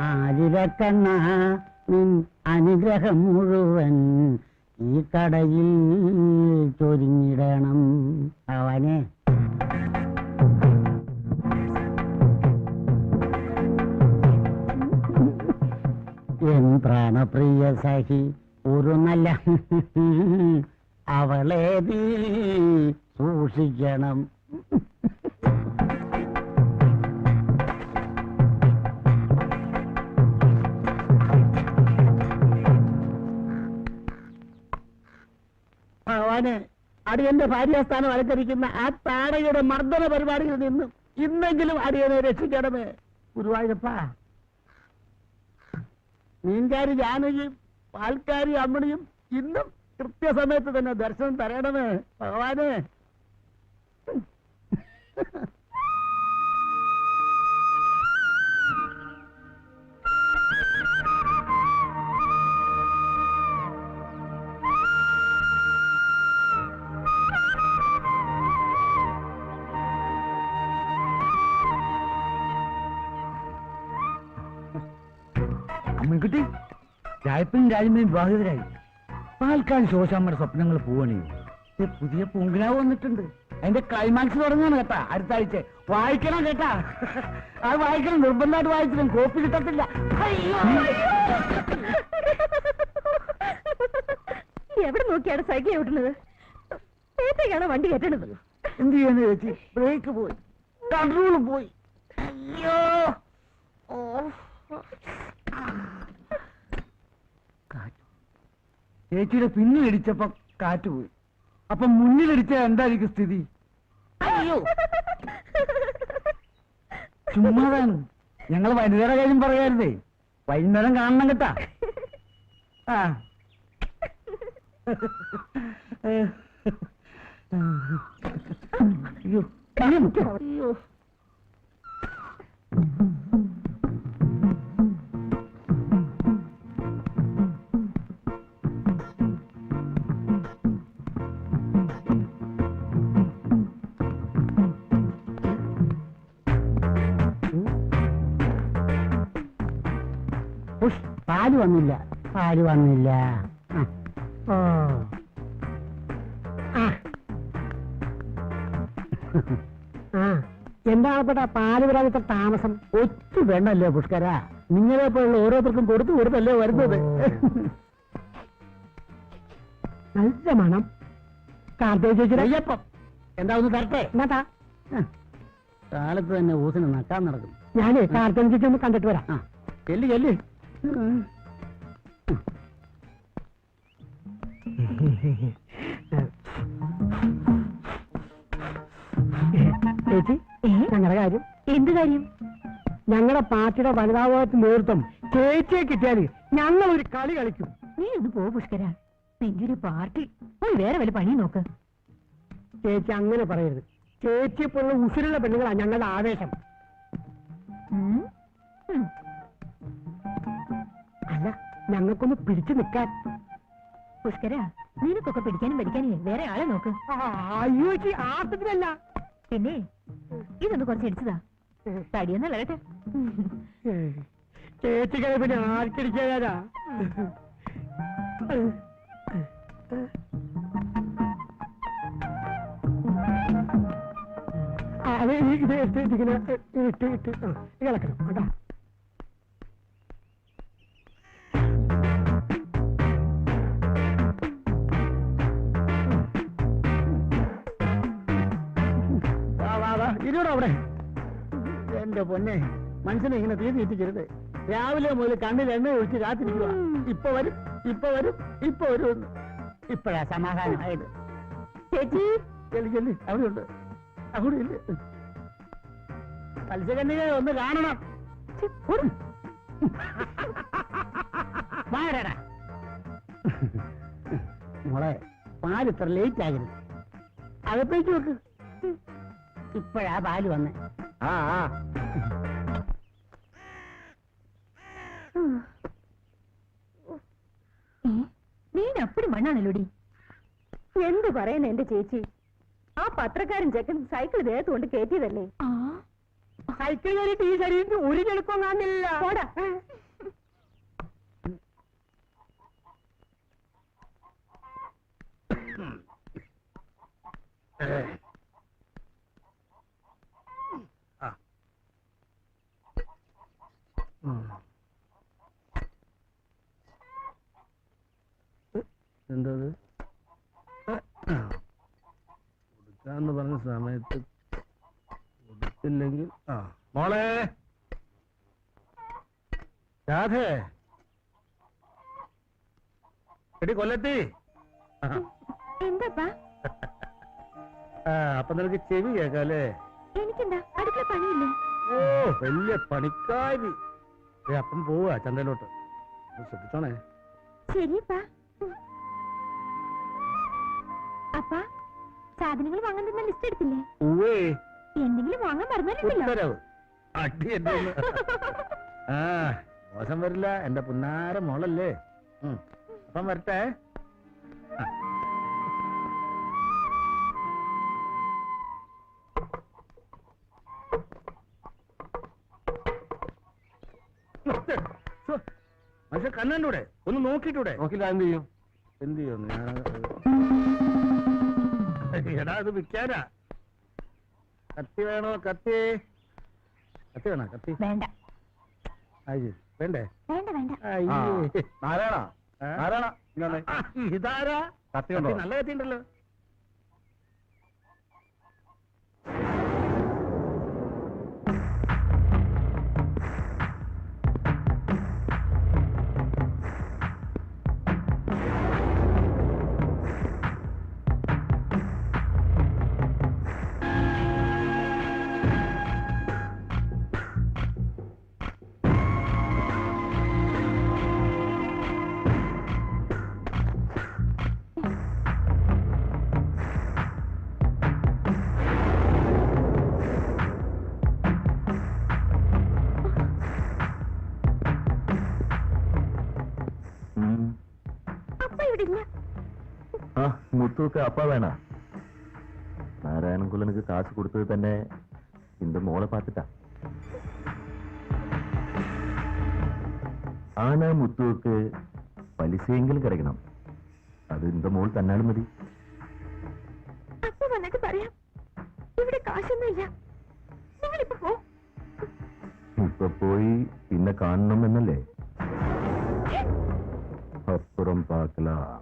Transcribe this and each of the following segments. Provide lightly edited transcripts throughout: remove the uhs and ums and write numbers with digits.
ആതിരക്കണ്ണ നിൻ അനുഗ്രഹം മുഴുവൻ ഈ കടയിൽ ചൊരിഞ്ഞിടണം. അവനെ എൻ പ്രാണപ്രിയ സഖി ഒരു നല്ല അവളെ നീ സൂക്ഷിക്കണം. ഭഗവാനെ, അടിയന്റെ ഭാര്യാസ്ഥാനം അലങ്കരിക്കുന്ന ആ താടയുടെ മർദ്ദന പരിപാടിയിൽ നിന്നും ഇന്നെങ്കിലും അടിയനെ രക്ഷിക്കണമേ ഗുരുവായൂരപ്പ. മീൻകാരി ജാനകിയും പാൽക്കാരി അമ്മണിയും ഇന്നും കൃത്യസമയത്ത് തന്നെ ദർശനം തരണമേ ഭഗവാനെ. അമ്മൻകുട്ടി, രായപ്പനും രാജമ്മയും വിവാഹിതരായി. പാൽക്കാട് ശോശാമ്മയുടെ സ്വപ്നങ്ങൾ പോവണേ. പുതിയ പൂങ്കിനാവ് വന്നിട്ടുണ്ട്. അതിന്റെ ക്ലൈമാക്സ് തുടങ്ങാണ് കേട്ടാ അടുത്ത ആഴ്ച. വായിക്കണം കേട്ടാ, അത് വായിക്കണം. നിർബന്ധമായിട്ട് വായിച്ചിട്ടും കോപ്പി കിട്ടത്തില്ല. എവിടെ നോക്കിയാണ് സൈക്കിൾ ഓട്ടുന്നത്? നേരത്തെയാണോ വണ്ടി കയറ്റണത്? എന്ത് ചെയ്യാന്ന് ചേച്ചി, ബ്രേക്ക് പോയി, കൺട്രോൾ പോയി. അയ്യോ, ചേച്ചിയുടെ പിന്നിലിടിച്ചപ്പോ കാറ്റ് പോയി. അപ്പൊ മുന്നിലിടിച്ച എന്തായിരിക്കും സ്ഥിതി? അയ്യോ, ചുമ്മാതാണ്. ഞങ്ങൾ വനിതയുടെ കാര്യം പറയാരുതേ. വൈകുന്നേരം കാണണം കേട്ടാ. ആ അയ്യോ അയ്യോ, പാല് വന്നില്ല, പാല് വന്നില്ല. ഓ എന്താണ് പാല് വരാൻ ഇത്ര താമസം? ഒറ്റ വേണല്ലേ പുഷ്കര, നിങ്ങളെ പോലുള്ള ഓരോരുത്തർക്കും കൊടുത്തു കൊടുത്തല്ലേ വരുന്നത്. നല്ല മണം. കാർത്തിക ചേച്ചി അയ്യപ്പം എന്താ ഒന്ന് തരട്ടെ? എന്നാ കാലത്ത് തന്നെ ഊസിന് നക്കാൻ നടക്കും. ഞാനേ കാർത്തിക ചേച്ചി ഒന്ന് കണ്ടിട്ട് വരാം. ചെല്ലി ചെല്ലി. ചേച്ചി, ഞങ്ങളുടെ കാര്യം. എന്ത് കാര്യം? ഞങ്ങളുടെ പാർട്ടിയുടെ വനിതാഭാഗത്ത് നേതൃത്വം ചേച്ചിയെ കിട്ടിയാല് ഞങ്ങൾ ഒരു കളി കളിക്കും. നീ ഒന്ന് പോ പുഷ്കര, നിന്റെ ഒരു പാർട്ടി. പോയി വേറെ വല്ല പണി നോക്ക്. ചേച്ചി അങ്ങനെ പറയരുത്. ചേച്ചി പോലുള്ള ഉസിരുള്ള പെണ്ണുങ്ങളാണ് ഞങ്ങളുടെ ആവേശം. അല്ല, ഞങ്ങൾക്കൊന്ന് പിടിച്ചു നിൽക്കാൻ. പുഷ്കര, നിനക്കൊക്കെ പിടിക്കാനും പഠിക്കാനും വേറെ ആളെ നോക്ക്. അയ്യോ ചേച്ചി, ആർത്തത്തിനല്ല. പിന്നെ ഇതൊന്ന് കുറച്ച് ഇടിച്ചതാ. തടിയൊന്നും അല്ലട്ടെ. ചേച്ചിക്ക് പിന്നെ ആർക്കിടിക്കാനാ? അത് ഇത് ഇങ്ങനെ ഇട്ട് ഇളക്കണം കേട്ടോ. ഇരുവിടെ അവിടെ. എന്റെ പൊന്നെ, മനുഷ്യനെ ഇങ്ങനെ തീ തീറ്റിക്കരുത്. രാവിലെ മുതൽ കണ്ണിൽ എണ്ണ ഒഴിച്ച് കാത്തിരിക്കുക. ഇപ്പൊ വരും, ഇപ്പൊ വരും, ഇപ്പൊ വരും. ഇപ്പഴാ സമാധാനമായത്. ചേച്ചി ചെല്ലി ചെല്ലി, അവിടെ ഉണ്ട്. അവിടെ ഇല്ല. മത്സ്യകന്യകെ ഒന്ന് കാണണം. മോളെ, പാല് ഇത്ര ലേറ്റ് ആകരുത്. അകത്തേക്ക് വെക്ക്. ഇപ്പഴാ പാല് വന്നേ. നീ അപ്പടി മണ്ണാണല്ലോടി. എന്ത് പറയുന്നു എന്റെ ചേച്ചി? ആ പത്രക്കാരൻ ചെക്കൻ സൈക്കിൾ ദേഹത്ത് കൊണ്ട് കയറ്റിയതല്ലേ? സൈക്കിൾ കയറിയിട്ട് ഈ ശരീരത്തിൽ ഒരു ചെളുപ്പം കാണില്ല. എന്തത് കൊടുക്കാന്ന് പറഞ്ഞ സമയത്ത് കൊടുത്തില്ലെങ്കിൽ മോളെ രാധേ എടി കൊല്ലത്തി എന്താ അപ്പൊ നിനക്ക് ചെവി കേക്കാല്ലേ എനിക്കെന്താ അടുക്കള പണിയില്ലേ? ഓ വലിയ പണിക്കാരി അപ്പം പോവാ ചന്തയിലോട്ട് ശ്രദ്ധിച്ചോണേ. ശരിയപ്പാ. അപ്പാ സാധനങ്ങൾ വാങ്ങാൻ തന്ന ലിസ്റ്റ് എടുത്തില്ലേ? ഉവ്വേ. എന്തെങ്കിലും വാങ്ങാൻ മറന്നാലുണ്ടല്ലോ. ഉത്തരവ് അടി എന്നെ ആ മോശം വരില്ല എന്റെ പുന്നാര മോളല്ലേ. അപ്പം വരട്ടെ. പക്ഷെ കണ്ണൂടെ ഒന്ന് നോക്കിട്ടൂടെ? നോക്കില്ല എന്ത് ചെയ്യും? എന്ത് ചെയ്യും? എടാ അത് വിൽക്കാനാ. കത്തി വേണോ? കത്തി കത്തി വേണോ? കത്തി വേണ്ട. വേണ്ടേ? വേണ്ട വേണ്ട. ഇതാരാ? കത്തി നല്ല കത്തി ഉണ്ടല്ലോ. മുത്തുക്ക് അപ്പ വേണ നാരായണൻകുള്ളനുക്ക് കാശ് കൊടുത്തത് തന്നെ இந்த മോളെ പാത്തിട്ടാ. ആനാ മുത്തുക്ക് പലിശയെങ്കിലും കിടക്കണം. അത് இந்த മോൾ തന്നാലും മതി. അപ്പൊ വന്നിട്ട് പറയാം. ഇവിടെ കാശൊന്നുമില്ല. നിങ്ങളിപ്പോ പോ. ഇപ്പൊ പോയി പിന്നെ കാണണം എന്നല്ലേ? അപ്പുറം പാക്കലാം.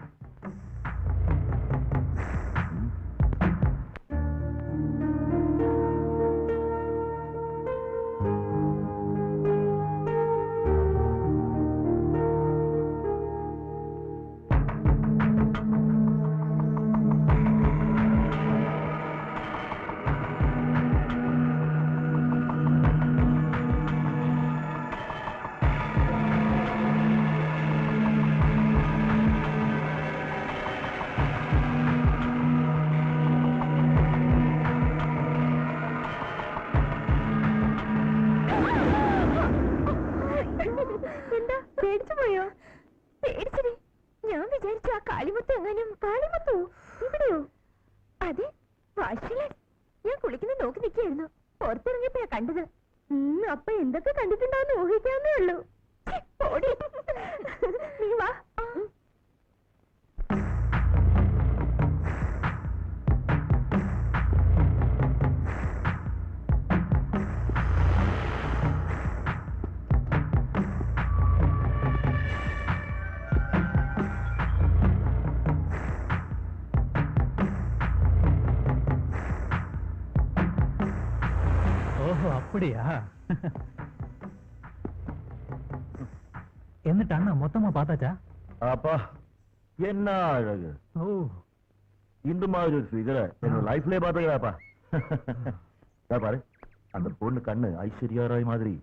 എന്താ പേടിച്ചു പോയോ? പേടിച്ചടി. ഞാൻ വിചാരിച്ചു ആ കാളിമുത്ത് എങ്ങാനും. കാളിമുത്തോ? ഇവിടെയോ? അതെ, വാശിയിലാണ്. ഞാൻ കുളിക്കുന്ന നോക്കി നിൽക്കുകയായിരുന്നു. പുറത്തിറങ്ങിയപ്പോഴാ കണ്ടത്. അപ്പൊ എന്തൊക്കെ കണ്ടിട്ടുണ്ടാവുന്ന ഊഹിക്കാവുന്നേ ഉള്ളൂ. നീ വാ. அப்படியா? എന്നിട്ട് அண்ணா மொத்தமா பார்த்தாச்சா? அப்பா என்ன அழகு. ஓ, இந்த மாதிரி ஒரு ஃபிகரை என்னோட லைஃப்லயே பார்த்தீங்களாப்பா. பாரு அந்த பொண்ணு கண்ணு ஐஸ்வர்யா ராய் மாதிரி.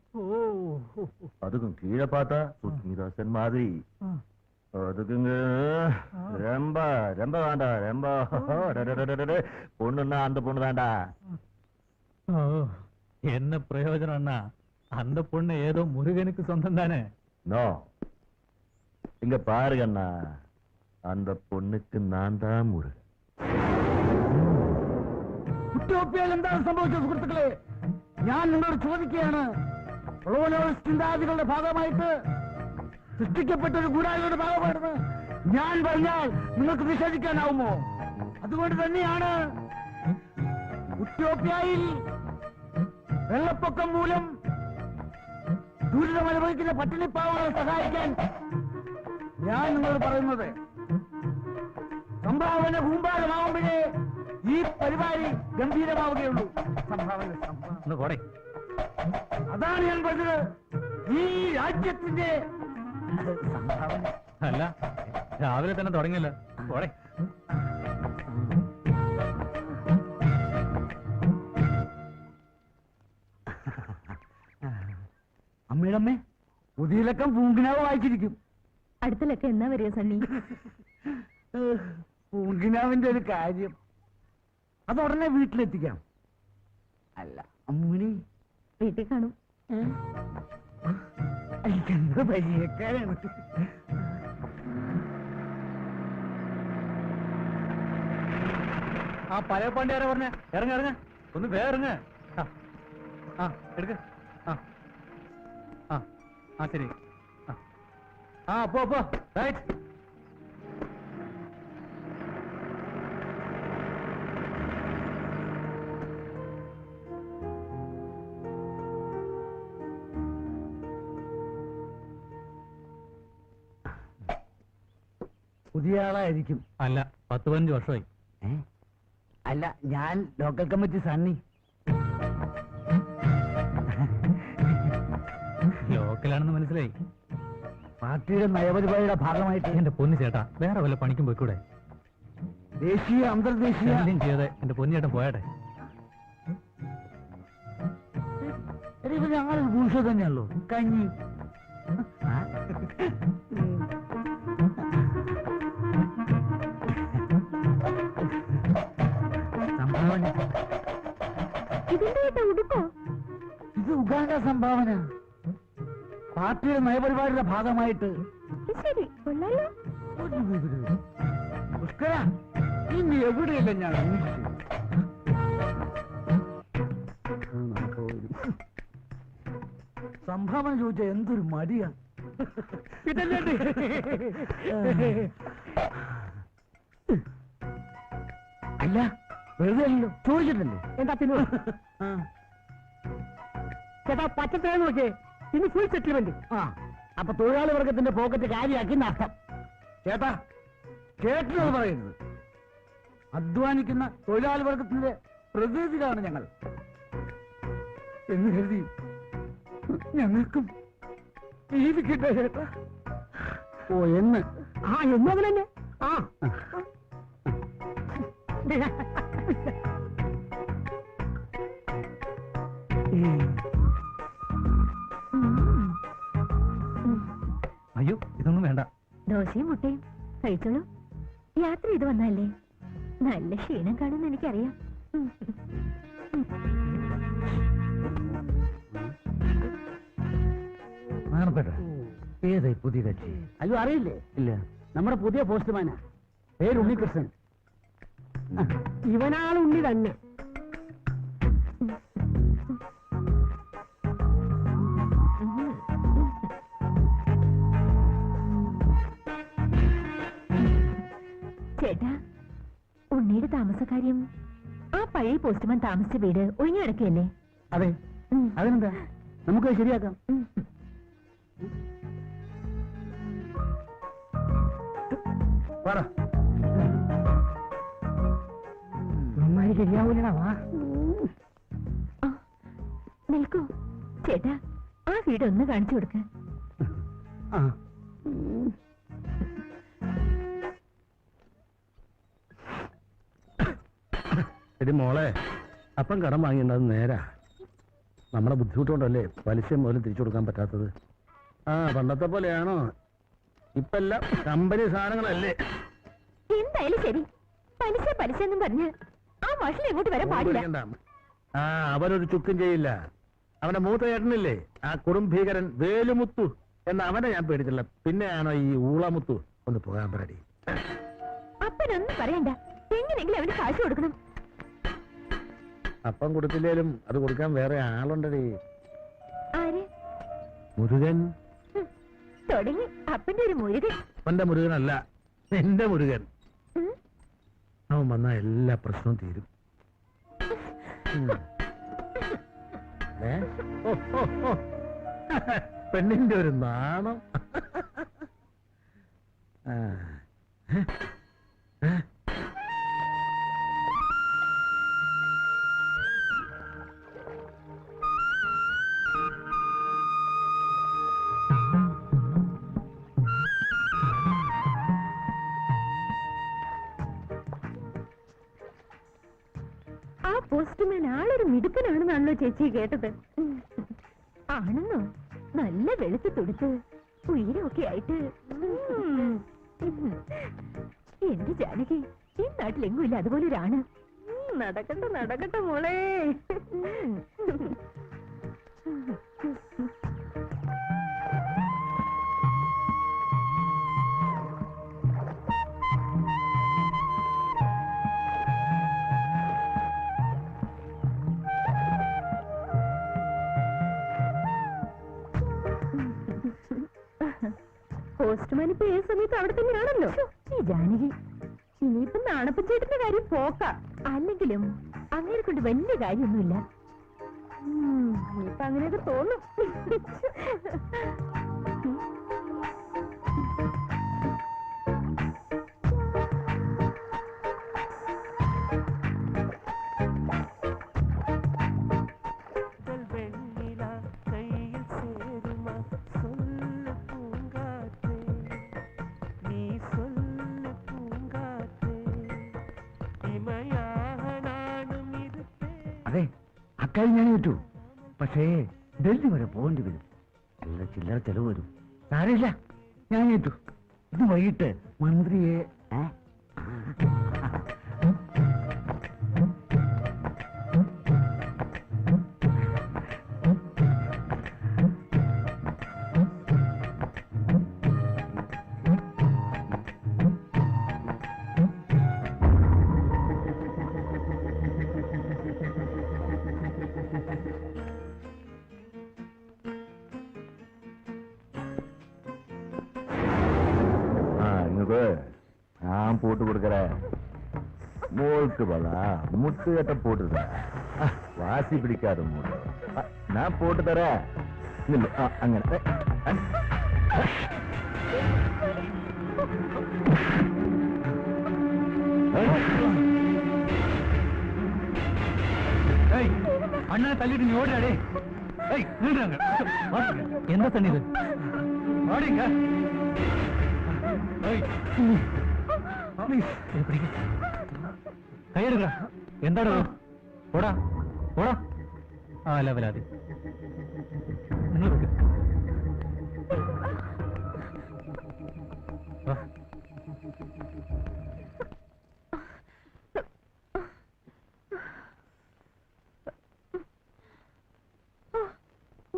அதுக்கும் கீழே பார்த்தா சுஸ்மிதா சென் மாதிரி. அதுக்குங்க ரொம்ப ரொம்ப வேண்டா. ரொம்ப பொண்ணுன்னா அந்த பொண்ணு தான்டா. என்ன பிரயோஜனம் அண்ணா? அந்த பொண்ணு ஏதோ முருகனுக்கு சொந்தம் தானே. நோ, இங்க பாருங்க அண்ணா, அந்த பொண்ணுக்கு நான் தான் முருகன். ഉറ്റോപ്യയിൽ എന്താണ് സംഭവിച്ചത് സുഹൃത്തുക്കളെ? ഞാൻ നിങ്ങളോട് ചോദിക്കുകയാണ്. ചിന്താഗതികളുടെ ഭാഗമായിട്ട് സൃഷ്ടിക്കപ്പെട്ട ഒരു ഗൂഢാലോചനയുടെ ഭാഗമായിരുന്നു ഞാൻ പറഞ്ഞാൽ നിങ്ങൾക്ക് നിഷേധിക്കാനാവുമോ? അതുകൊണ്ട് തന്നെയാണ് ഉത്യോപ്യയിൽ വെള്ളപ്പൊക്കം മൂലം ദുരിതമനുഭവിക്കുന്ന പട്ടിണിപ്പാവങ്ങളെ സഹായിക്കാൻ ഞാൻ നിങ്ങളോട് പറയുന്നത്. സംഭാവന കൂമ്പാരമാവുമ്പോഴേ ഈ പരിപാടി ഗംഭീരമാവുകയുള്ളൂ. സംഭാവന അതാണ് ഞാൻ പറഞ്ഞത്. ഈ രാജ്യത്തിന്റെ സംഭാവന അല്ല, രാവിലെ തന്നെ തുടങ്ങിയല്ലോ. പോടെ. അമ്മയുടെ അമ്മേ, പുതിയ ലക്കം പൂങ്കിനാവ് വായിച്ചിരിക്കും. അടുത്ത ലക്കം എന്നാ വരിക സണ്ണി? പൂങ്കിനാവിന്റെ ഒരു കാര്യം അത് ഉടനെ വീട്ടിലെത്തിക്കാം. അല്ല അമ്മിണി വീട്ടിൽ കാണും. എനിക്കെന്ത് പരിചയക്കാരാണ്. ആ പഴയ പാണ്ടി ആരാ പറഞ്ഞ? ഇറങ്ങ ഇറങ്ങ, ഒന്ന് വേറെ ഇറങ്ങ. ആ എടുക്ക. ആ ശരി. പോ റൈറ്റ്. പുതിയ ആളായിരിക്കും. അല്ല, 10-15 വർഷമായി. അല്ല, ഞാൻ ലോക്കൽ കമ്മിറ്റി സണ്ണി. ലോക്കലാണെന്ന് മനസ്സിലായി. പാർട്ടിയുടെ നയപരിപാടിയുടെ ഭാഗമായിട്ട് എന്റെ പൊന്നു ചേട്ടാ, വേറെ വല്ല പണിക്കും പോയിക്കൂടെ? ദേശീയ അന്തർദേശീയ ചെയ്യാതെ എന്റെ പൊന്നു ചേട്ടൻ പോയാട്ടെ. ഞങ്ങൾ ഭൂഷ തന്നെയല്ലോ. കഞ്ഞി സംഭാവന. ഇത് ഉഗാണ്ട സംഭാവന. പാർട്ടിയുടെ നയപരിപാടിയുടെ ഭാഗമായിട്ട്. പുഷ്കര, ഇന്ന് എവിടെയല്ല ഞാൻ സംഭാവന ചോദിച്ച എന്തൊരു മടിയാ. അല്ല, വെറുതെ അല്ലല്ലോ, ചോദിച്ചിട്ടല്ലേ. എന്താ പിന്നെ ചേട്ടാ പച്ചത്തേന്ന് നോക്കിയേ, ഇനി ഫുൾ സെറ്റിൽമെന്റ്. അപ്പൊ തൊഴിലാളി വർഗത്തിന്റെ പോക്കറ്റ് കാര്യമാക്കി നഷ്ടം. ചേട്ടാ, ചേട്ടനത് പറയുന്നത്. അധ്വാനിക്കുന്ന തൊഴിലാളി വർഗത്തിന്റെ പ്രതിനിധികളാണ് ഞങ്ങൾ എന്ന് കരുതി ഞങ്ങൾക്കും ജീവിക്കട്ടെ ചേട്ടാ. ഓ എന്ന് എന്നതിൽ തന്നെ. അയ്യോ, ഇതൊന്നും വേണ്ട. ദോശയും മുട്ടയും കഴിച്ചോളൂ. യാത്ര ചെയ്ത് വന്നല്ലേ, നല്ല ക്ഷീണം കാണുമെന്ന് എനിക്കറിയാം. ഏതായി പുതിയ കക്ഷി? അയ്യോ അറിയില്ലേ? ഇല്ല. നമ്മുടെ പുതിയ പോസ്റ്റ്മാനാ, പേര് ഉണ്ണികൃഷ്ണൻ. ഇവനാൾ ഉണ്ണി തന്നെ. ചേട്ടാ, ഉണ്ണിയുടെ താമസക്കാര്യം ആ പഴയ പോസ്റ്റ്മാൻ താമസിച്ച വീട് ഒഴിഞ്ഞു കിടക്കുകയല്ലേ? അതെ. അതിനെന്താ, നമുക്ക് ശരിയാക്കാം. നന്നായി ശരിയാവൂലടാ. വാ നിൽക്കൂ ചേട്ടാ, ആ വീട് ഒന്ന് കാണിച്ചു കൊടുക്ക. എടി മോളെ, അപ്പം കടം വാങ്ങിണ്ടത് നേരാ. നമ്മുടെ ബുദ്ധിമുട്ടുകൊണ്ടല്ലേ പലിശ പോലും തിരിച്ചു കൊടുക്കാൻ പറ്റാത്തത്. പണ്ടത്തെ പോലെയാണോ? ഇപ്പെല്ലാം കമ്പനി സാധനങ്ങളല്ലേ. എന്തായാലും ശരി, പലിശ പലിശ എന്നും പറഞ്ഞ് ആ ഭാഷ എങ്ങോട്ട് വരാൻ പാടില്ല. അവനൊരു ചുക്കും ചെയ്യില്ല. അവന്റെ മൂത്ത ചേട്ടനില്ലേ, ആ കുടുംബീകരൻ വേലുമുത്തു എന്ന അവനെ ഞാൻ പേടിച്ചില്ല. പിന്നെയാണോ ഈ ഊളമുത്തു? ഒന്ന് പോകാൻ പറയടി. അപ്പനൊന്നും പറയണ്ട, എങ്ങനെയെങ്കിലും അവന് കാശ് കൊടുക്കണം. അപ്പം കൊടുത്തില്ലേലും അത് കൊടുക്കാൻ വേറെ ആളുണ്ടടി. ആര്? മുരുകൻ. തുടങ്ങി അപ്പന്റെ ഒരു മുരുകൻ. അപ്പന്റെ മുരുകനല്ല, എന്റെ മുരുകൻ. അവൻ വന്നാൽ എല്ലാ പ്രശ്നവും തീരും. പെണ്ണിന്റെ ഒരു നാണം. ആ പോസ്റ്റ്മാൻ ആളൊരു മിടുക്കനാണെന്നാണല്ലോ ചേച്ചി കേട്ടത്. ആണെന്നോ? നല്ല വെളുത്ത് തുടുത്ത് ഉയരമൊക്കെ ആയിട്ട്. എന്റെ ജാനകി, ഈ നാട്ടിലെങ്ങും ഇല്ല അതുപോലെ ഒരാണ്. നടക്കട്ടെ നടക്കട്ടെ മോളെ. പോസ്റ്റ്മാൻ ഇപ്പൊ ഏത് സമയത്ത് അവിടെ തന്നെയാണല്ലോ. ഈ ജാനകി, ഇനിയിപ്പം നാണപ്പച്ചേട്ടന്റെ കാര്യം പോക്ക. അല്ലെങ്കിലും അങ്ങനെ കൊണ്ട് വലിയ കാര്യമൊന്നുമില്ല. ഇനിയിപ്പൊ അങ്ങനെയൊക്കെ തോന്നും. അതെ, അക്കാര്യം ഞാൻ കേട്ടു. പക്ഷേ ഡൽഹി വരെ പോകേണ്ടി വരും. നല്ല ചില്ലറ ചെലവ് വരും. സാരമില്ല, ഞാൻ കേട്ടു. ഇത് വൈകിട്ട് മന്ത്രിയെ நான் போட்டு கொடுக்கறேன். மோளுக்கு பலா முட்டு கட்ட போட்டுருக்கேன். வாசி பிடிக்காத மூடு நான் போட்டு தரேன். அங்க அண்ணனை தள்ளிட்டு நீ ஓடுறாடே. எந்த தண்ணி இது? ஓடிங்க. കൈയെടുക്ക. എന്താണ്? ഓടാ ഓടാ. ആ ലെവലാതി നിങ്ങൾ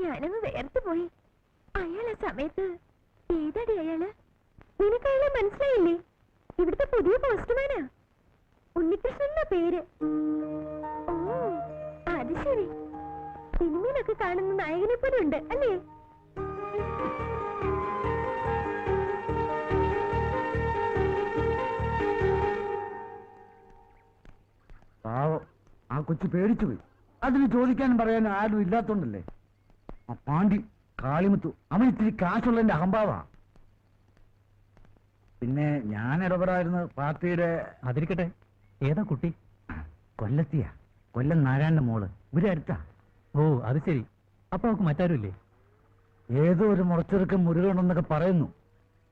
ഞാനങ്ങ് വേർത്ത് പോയി. അയാളെ സമയത്ത് ഏതാടി അയാള്? നിനക്കയാളെ മനസ്സിലായില്ലേ? ഇവിടുത്തെ പുതിയ പോസ്റ്റ്മാനാ. ഉണ്ണികൃഷ്ണൻ പേര്. ഓ, അത് ശരി. സിനിമയിലൊക്കെ കാണുന്ന നായകനെ പോലെ ഉണ്ട് അല്ലേ? പാവം, ആ കൊച്ചു പേടിച്ചു പോയി. അതിന് ചോദിക്കാനും പറയാനും ആരും ഇല്ലാത്തോണ്ടല്ലേ. ആ പാണ്ടി കാളിമുത്തു അവൻ ഇത്തിരി കാശുള്ളതിന്റെ അഹംഭാവാ. പിന്നെ ഞാൻ ഇടപെടായിരുന്നു പാർട്ടിയുടെ. അതിരിക്കട്ടെ, ഏതാ കുട്ടി? കൊല്ലത്തിയാ, കൊല്ലം നാരായണന്റെ മോള്. ഇവിടെ അടുത്താ. ഓ, അത് ശരി. അപ്പൊ അവർക്ക് മറ്റാരും ഇല്ലേ? ഏതോ ഒരു മുറച്ചെറുക്കം മുരുകണമെന്നൊക്കെ പറയുന്നു.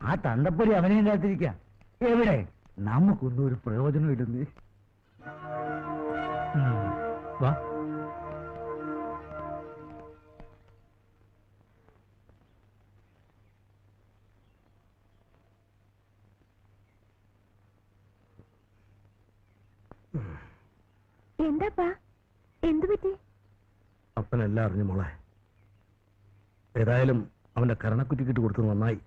ആ തണ്ടപ്പൊരി അവനെ ഇല്ലാത്തിരിക്ക. എവിടെ നമുക്കൊന്നും ഒരു പ്രയോജനം ഇല്ലെന്ന്. വാ. എന്താപ്പാ, എന്തു പറ്റി? അപ്പനെല്ലാം അറിഞ്ഞു മോളെ. ഏതായാലും അവന്റെ കരണക്കുറ്റിക്കിട്ട് കൊടുത്തത് നന്നായി.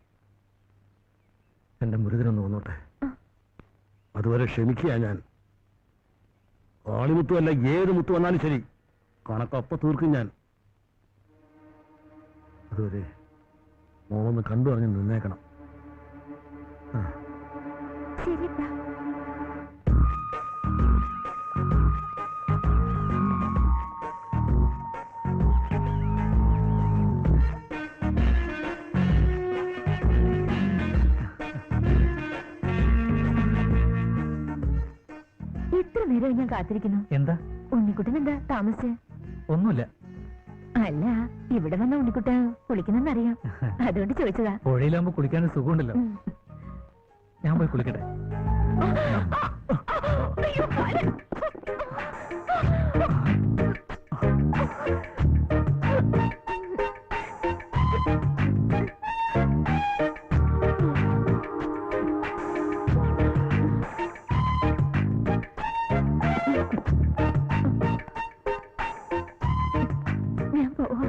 എന്റെ മുരുകനൊന്ന് വന്നോട്ടെ. അതുവരെ ക്ഷമിക്കുക ഞാൻ. കാളിമുത്തുമല്ല, ഏത് മുത്തു വന്നാലും ശരി, കണക്കപ്പ തീർക്കും ഞാൻ. അതുവരെ മോളൊന്ന് കണ്ടു അറിഞ്ഞ് നിന്നേക്കണം. ശരിപ്പാ. നേരമായി ഞാൻ കാത്തിരിക്കുന്നു. എന്താ? ഉണ്ണിക്കുട്ടൻ എന്താ താമസിച്ച്? ഒന്നുമില്ല. അല്ല, ഇവിടെ വന്ന ഉണ്ണിക്കുട്ടൻ കുളിക്കുന്നെന്നറിയാം, അതുകൊണ്ട് ചോദിച്ചതാ. പുഴയിലാകുമ്പോ കുളിക്കാൻ സുഖമുണ്ടല്ലോ. ഞാൻ പോയി കുളിക്കട്ടെ. അയ്യോ, കാല്. ഞാൻ പോവാ.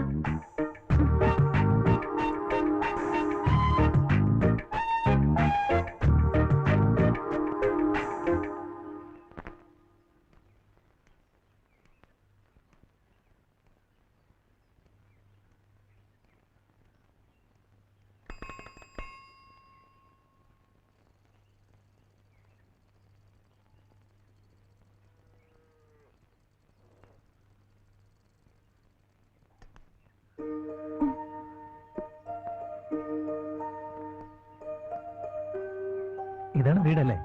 ഇതാണ് വീടല്ലേ?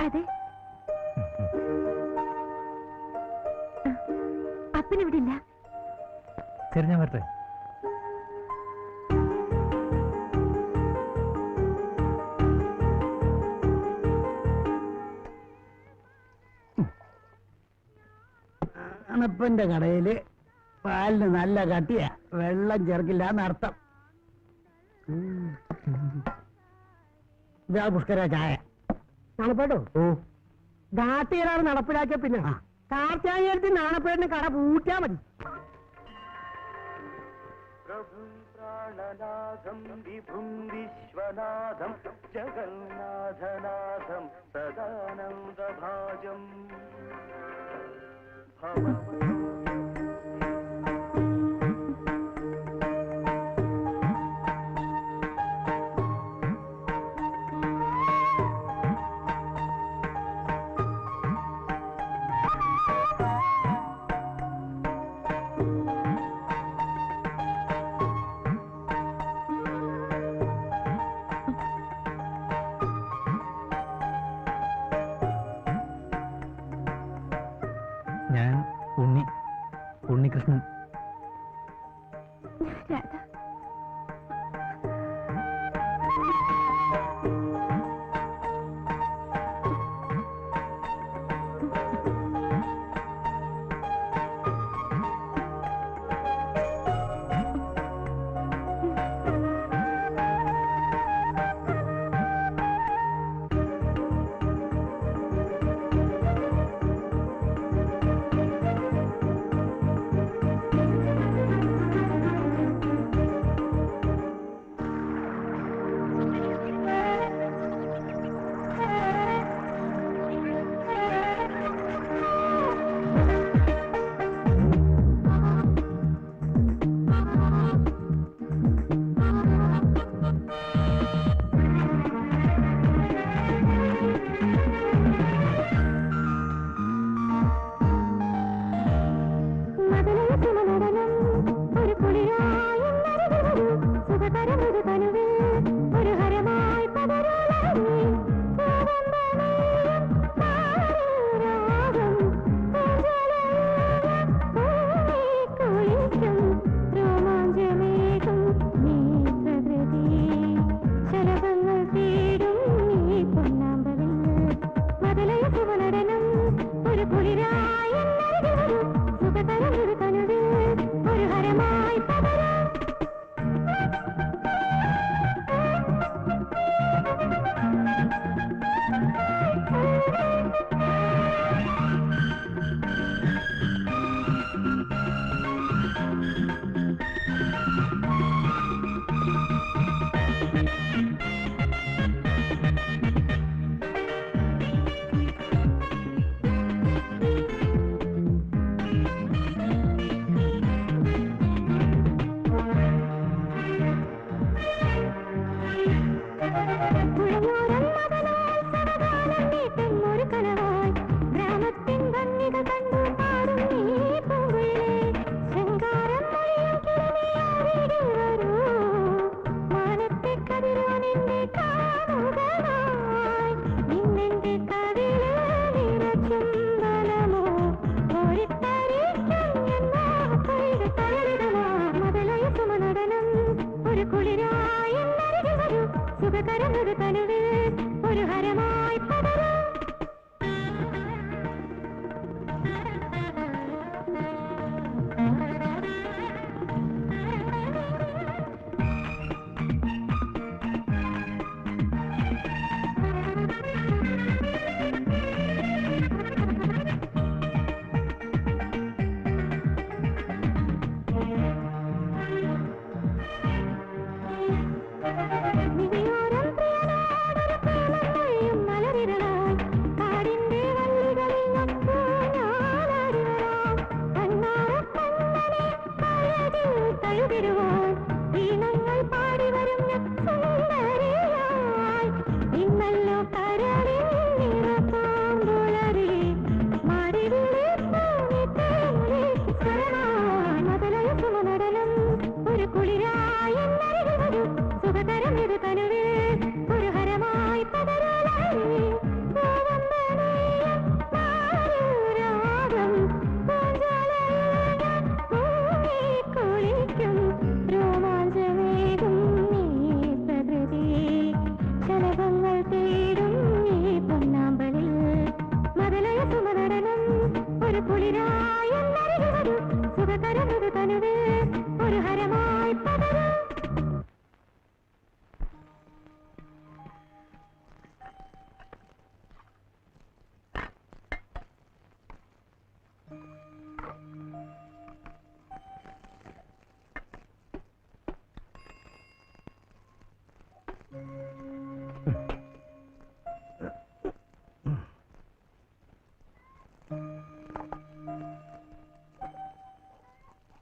അതെ. അപ്പനിവിടെ ഇല്ല. ശരി, ഞാൻ വരട്ടെ. അണപ്പന്റെ കടയില് പാലിന് നല്ല കട്ടിയാ, വെള്ളം ചേർക്കില്ല എന്നർത്ഥം. ഇതാ പുഷ്കര ചായ. നാണപ്പേട്ടോ? ഓ, ദാട്ടികരാണ് നടപ്പിലാക്കിയ പിന്നെ കാർത്തിയായത്തി നാണപ്പേടിന് കട പൂട്ടാ മതി. പ്രാണനാഥം വിഭും വിശ്വനാഥം ജഗന്നാഥനാഥം സദാനന്ദഭാജം ഞാൻ ഉണ്ണികൃഷ്ണൻ. രാധ. ഒരു കുളിരായ സുഖതരം ഒരു കനവ്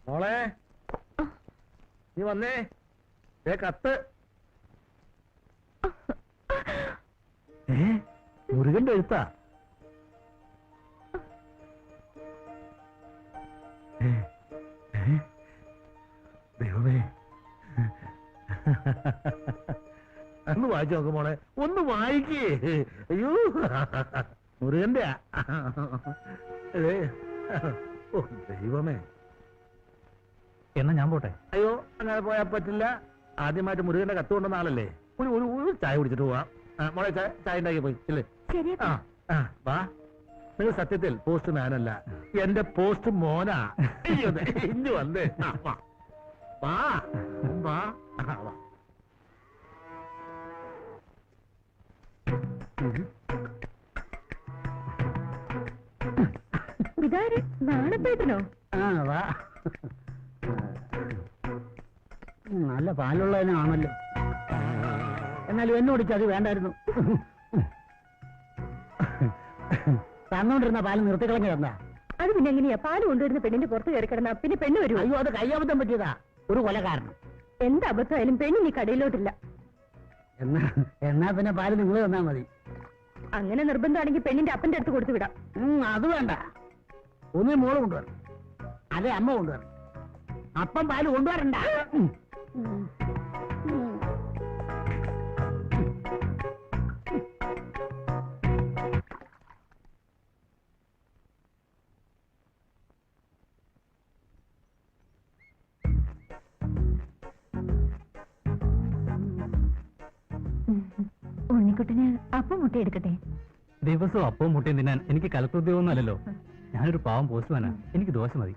മോളെ നീ വന്നേ കത്ത്. മുരുകന്റെ എഴുത്താ? ദൈവമേ, ഒന്ന് വായിച്ചു നോക്ക് മോളെ, ഒന്ന് വായിക്കേ. അയ്യോ, മുരുകന്റെ ദൈവമേ. എന്നാ ഞാൻ പോട്ടെ. അയ്യോ, അങ്ങനെ പോയാൽ പറ്റില്ല. ആദ്യമായിട്ട് മുരുകന്റെ കത്ത് കൊണ്ടുവന്ന ആളല്ലേ. ഒരു ചായ കുടിച്ചിട്ട് പോവാം. മോളെ ചായ ഉണ്ടാക്കി പോയി ഇല്ലേ? വാ. നിങ്ങൾ സത്യത്തിൽ പോസ്റ്റ് മാനല്ല, എന്റെ പോസ്റ്റ് മോനാ. ഇഞ്ഞു വന്നേ. വാ വാ വാ. ഇതാര് നാണപ്പേട്ടനോ? വാ. നല്ല പാലുള്ളതിനാണല്ലോ. എന്നാലും എന്നോടിച്ച് അത് വേണ്ടായിരുന്നു. തന്നോണ്ടിരുന്ന പാല് നിർത്തിക്കളഞ്ഞ എന്താ? അത് പിന്നെ എങ്ങനെയാ പാല് കൊണ്ടുവരുന്ന പെണ്ണിന്റെ പുറത്ത് കയറി കിടന്ന പിന്നെ പെണ്ണ് വരും? അയ്യോ, അത് കയ്യബദ്ധം പറ്റിയതാ. ഒരു കൊല കാരണം. എന്ത് അബദ്ധമായാലും പെണ്ണ് നീ കടയിലോട്ടില്ല. എന്നാ പിന്നെ പാല് നിങ്ങൾ തന്നാ മതി. അങ്ങനെ നിർബന്ധമാണെങ്കിൽ പെണ്ണിന്റെ അപ്പന്റെ അടുത്ത് കൊടുത്തു വിടാം. അത് വേണ്ട. ഒന്നേ മോള് കൊണ്ടുവരണം, അല്ലെ അമ്മ കൊണ്ടുവരണം. അപ്പം പാല് കൊണ്ടുവരണ്ട. ഉണ്ണിക്കുട്ടിന് അപ്പം മുട്ട എടുക്കട്ടെ? ദിവസവും അപ്പവും മുട്ടയും തിന്നാൻ എനിക്ക് കലപ്രദ്യോഗമൊന്നും അല്ലല്ലോ. ഞാനൊരു പാവം പോസ്റ്റ്മാനാ. എനിക്ക് ദോശ മതി.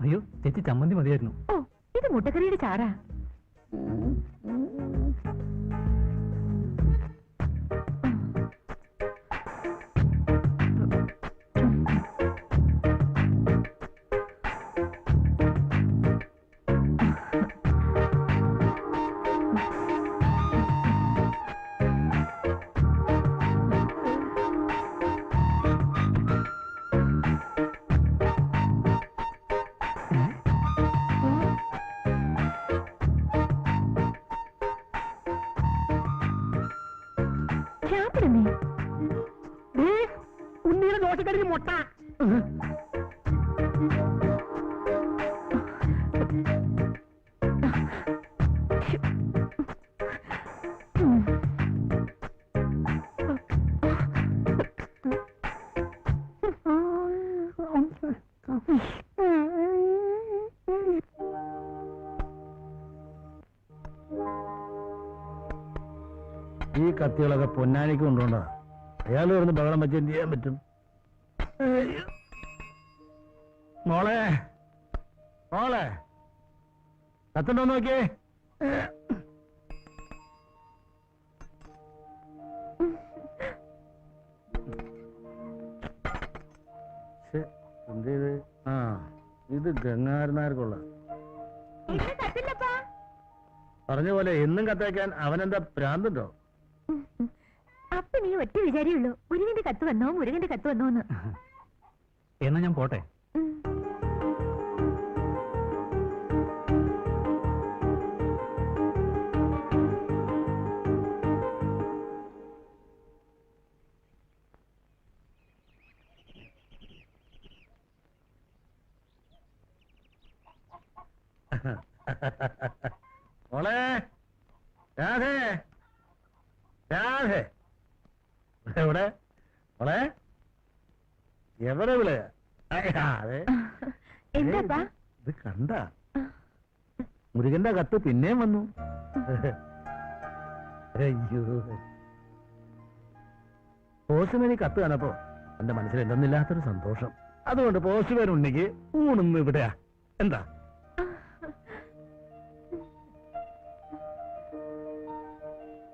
അയ്യോ, ചേച്ചി ചമ്മന്തി മതിയായിരുന്നു. ഓ, ഇത് മുട്ടക്കറിയുടെ ചാറാ. ഉണ്ണിയുടെ ദോശക്കടിക്ക് മുട്ട. ഈ കത്തികളൊക്കെ പൊന്നാനിക്ക് കൊണ്ടുപോണ്ടാ. അയാൾ വരുന്ന ബഹളം വെച്ച് എന്ത് ചെയ്യാൻ പറ്റും? മോളെ മോളെ, കത്തുണ്ടോ നോക്കിയേ. എന്ത് ചെയ്ത്? ഇത് ഗംഗാരനാർക്കുള്ള പറഞ്ഞ പോലെ എന്നും കത്തയക്കാൻ അവനെന്താ ഭ്രാന്തുണ്ടോ? അപ്പൊ നീ ഒറ്റ വിചാരിയുള്ളൂ, മുരുകന്റെ കത്ത് വന്നോ മുരുകന്റെ കത്ത് വന്നോന്ന്. എന്നാ ഞാൻ പോട്ടെ. മോളെ രാധേ, രാധേ എവിടെ? മോളെ എവിടെ വിള? എന്താ ഇത് കണ്ട? മുരുകന്റെ കത്ത് പിന്നെയും വന്നു. അയ്യോ, പോസ്റ്റ്മാനി കത്ത് കാണപ്പോ എന്റെ മനസ്സിൽ എന്തെന്നില്ലാത്തൊരു സന്തോഷം. അതുകൊണ്ട് പോസ്റ്റ്മാൻ ഉണ്ടെങ്കിൽ ഊണൊന്നും ഇവിടെയാ. എന്താ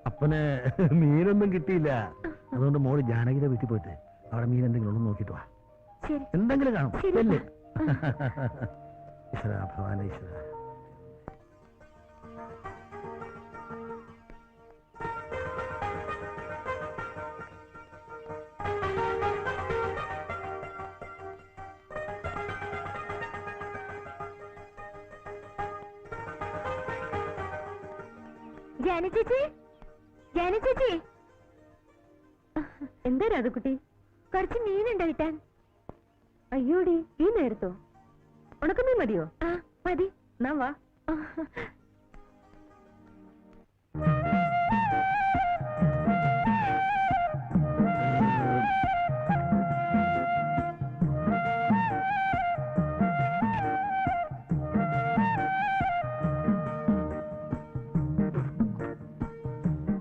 അപ്പന് മീനൊന്നും കിട്ടിയില്ല. അതുകൊണ്ട് മോള് ജാനകിയുടെ വീട്ടിൽ പോയിട്ട് അവിടെ മീൻ എന്തെങ്കിലും ഉണ്ടെന്ന് നോക്കിട്ട് വാ. എന്തെങ്കിലും കാണും. ഈശ്വര ഭഗവാൻ ഈശ്വര. ജാനി ചേച്ചി, ജാനി ചേച്ചി, എന്താ രാധക്കുട്ടി? കുറച്ച് മീനുണ്ടോ കിട്ടാൻ? അയ്യോടി, ഈ നേരത്തോ? ഉണക്കമീൻ മതിയോ? ആ മതി. എന്നാ വാ.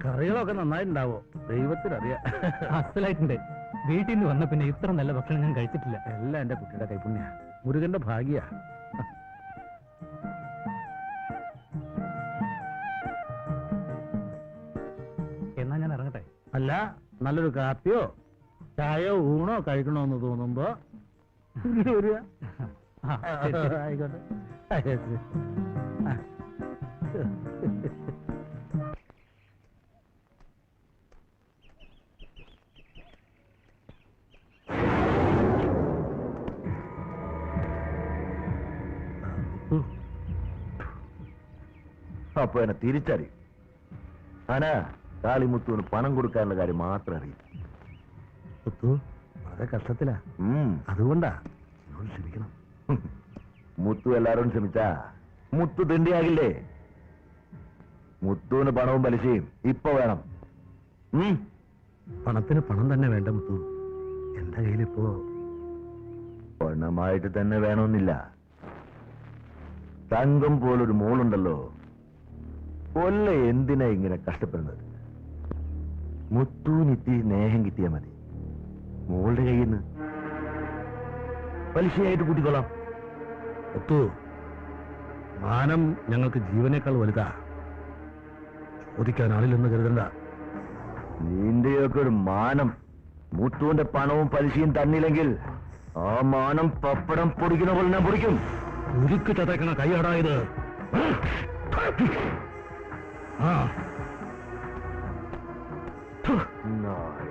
കറികളൊക്കെ നന്നായിട്ടുണ്ടാവോ? ദൈവത്തിനറിയാം. അസലായിട്ടുണ്ട്. വീട്ടിൽ നിന്ന് വന്ന പിന്നെ ഇത്ര നല്ല ഭക്ഷണം ഞാൻ കഴിച്ചിട്ടില്ല. എല്ലാം എന്റെ കുട്ടിയുടെ കൈപ്പുണ്യ, മുരുകന്റെ ഭാഗ്യ. എന്നാ ഞാൻ ഇറങ്ങട്ടെ. അല്ല, നല്ലൊരു കാപ്പിയോ ചായയോ ഊണോ കഴിക്കണമെന്ന് തോന്നുമ്പോ ഇങ്ങോട്ട് വരിക. ആ, ശരി, ശരി. ആയിക്കോട്ടെ. ആ, ശരി. ആ. അപ്പൊ എന്നെ തിരിച്ചറിയും. ആനാ കാളിമുത്തുവിന് പണം കൊടുക്കാനുള്ള കാര്യം മാത്രം അറിയും. മുത്തു വളരെ കഷ്ടത്തിലാ, അതുകൊണ്ടാ എന്നോട് ക്ഷമിക്കണം. മുത്തു എല്ലാരോടും ക്ഷമിച്ചാ മുത്തു തിണ്ടിയാകില്ലേ? മുത്തുവിന് പണവും പലിശയും ഇപ്പൊ വേണം. പണത്തിന് പണം തന്നെ വേണ്ട മുത്തു. എന്റെ കയ്യിലിപ്പോ പണമായിട്ട് തന്നെ വേണമെന്നില്ല. തങ്കം പോലൊരു മോളുണ്ടല്ലോ, കൊല്ല എന്തിനാ ഇങ്ങനെ കഷ്ടപ്പെടുന്നത്? മുത്തൂനിത്തി സ്നേഹം കിട്ടിയാ മതി. മോളുടെ കയ്യിൽ നിന്ന് പലിശയായിട്ട് കൂട്ടിക്കൊള്ളാം. മുത്തു, മാനം ഞങ്ങൾക്ക് ജീവനേക്കാൾ വലുതാ. ചോദിക്കാൻ ആളില്ലെന്ന് കരുതണ്ട. നിന്റെയൊക്കെ ഒരു മാനം മുത്തുവിന്റെ പണവും പലിശയും തന്നില്ലെങ്കിൽ ആ മാനം പപ്പടം പൊടിക്കുന്ന പോലെ ഞാൻ പൊടിക്കും. ഉരുക്ക് ചതക്കണ കൈയടായത്. ആ നായ്.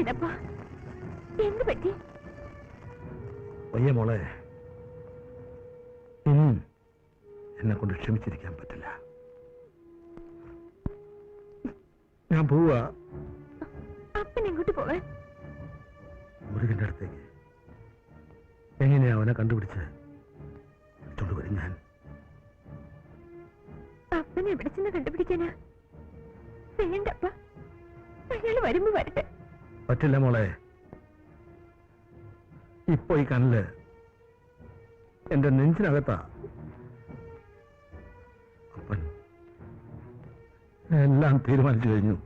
എന്താ എന്ത് പറ്റി? വയ്യ മോളെ, എന്നെ കൊണ്ട് ക്ഷമിച്ചിരിക്കാൻ പറ്റില്ല. ഞാൻ പോവാ. അപ്പൻ എങ്ങോട്ട് പോവാൻ? മുരുകന്റെ അടുത്തേക്ക്. എങ്ങനെയാ അവനെ കണ്ടുപിടിച്ച് വിളിച്ചോണ്ട് വരും ഞാൻ. അപ്പനെ എവിടെ ചെന്ന് കണ്ടുപിടിക്കാനാ? വേണ്ടപ്പ, അയാൾ വരുമ്പോ വരട്ടെ. പറ്റില്ല മോളെ. ഇപ്പൊ ഈ കനല് എന്റെ നെഞ്ചിനകത്താ. അപ്പൻ എല്ലാം തീരുമാനിച്ചു കഴിഞ്ഞു.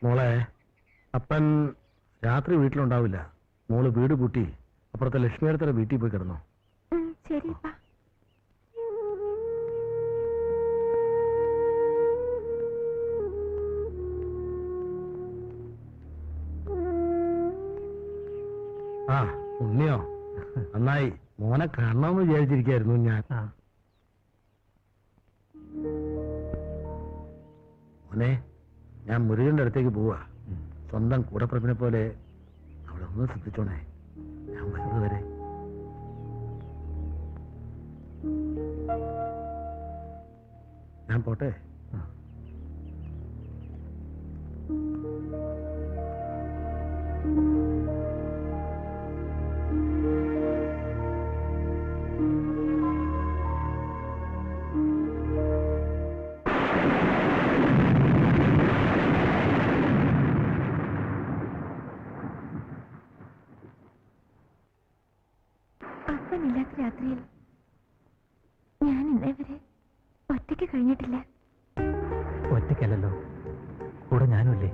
മോളെ, അപ്പൻ രാത്രി വീട്ടിലുണ്ടാവില്ല. മോള് വീട് പൂട്ടി അപ്പുറത്തെ ലക്ഷ്മിയടുത്ത വീട്ടിൽ പോയി കിടന്നോ. ശരി. ആ ഉണ്ണിയോ, നന്നായി. മോനെ കാണണമെന്ന് വിചാരിച്ചിരിക്കായിരുന്നു ഞാൻ. മോനെ, ഞാൻ മുരുകന്റെ അടുത്തേക്ക് പോവാ. സ്വന്തം കൂടപ്പിറപ്പിനെ പോലെ അവിടെ ഒന്ന് ശ്രദ്ധിച്ചോണേ. ഞാൻ വരുന്നത് വരെ. ഞാൻ പോട്ടെ. അപ്പനില്ലാത്ത രാത്രിയിൽ ഞാൻ ഇന്നേ വരെ ഒറ്റയ്ക്ക് കഴിഞ്ഞിട്ടില്ല. ഒറ്റയ്ക്കല്ലല്ലോ, കൂടെ ഞാനുമില്ലേ.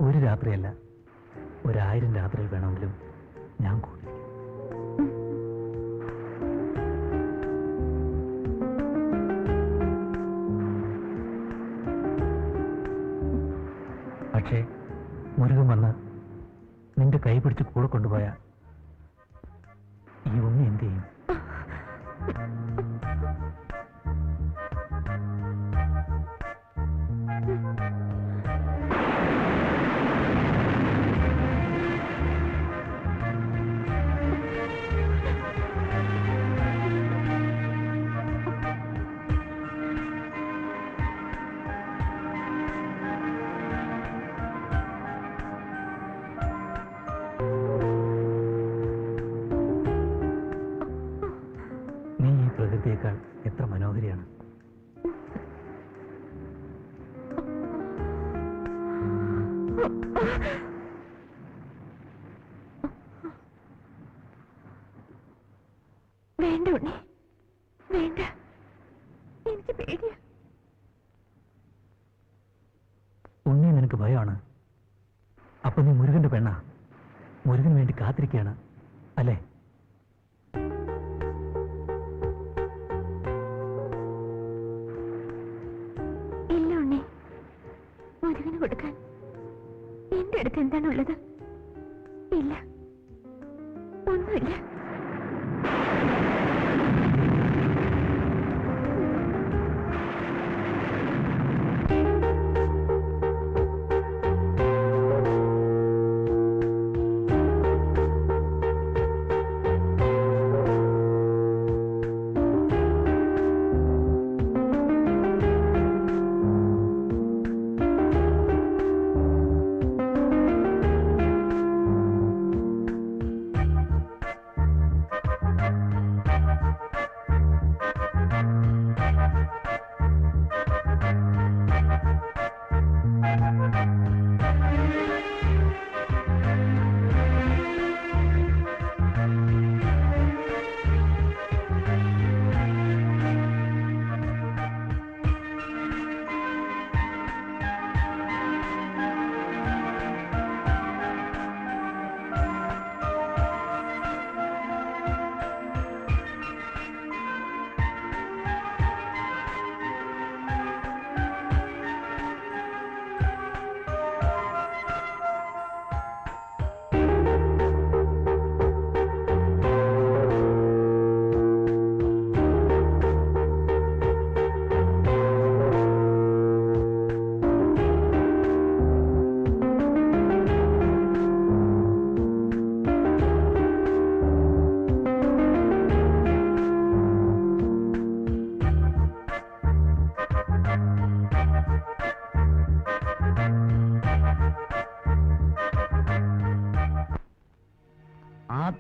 ഒരു രാത്രിയല്ല, 1000 രാത്രിയിൽ വേണമെങ്കിലും ഞാൻ കൂടിയിരിക്കും. പക്ഷേ മുരുകൻ വന്ന് നിന്റെ കൈ പിടിച്ച് കൂടെ കൊണ്ടുപോയ ഈ ഉണ്ണി എന്ത് ചെയ്യും? നീ ഈ പ്രകൃതിയേക്കാൾ എത്ര മനോഹരിയാണ്. വേണ്ട ഉണ്ണി, വേണ്ട, എനിക്ക് പേടിയാ. ഉണ്ണി നിനക്ക് ഭയമാണ്. അപ്പൊ നീ മുരുകന്റെ പെണ്ണാ, മുരുകന് വേണ്ടി കാത്തിരിക്കുകയാണ് അല്ലേ? ഇല്ല ഉണ്ണി, മുരുകന് കൊടുക്കാൻ എന്റെ അടുത്ത് എന്താണുള്ളത്? ഇല്ല, ഒന്നുമില്ല.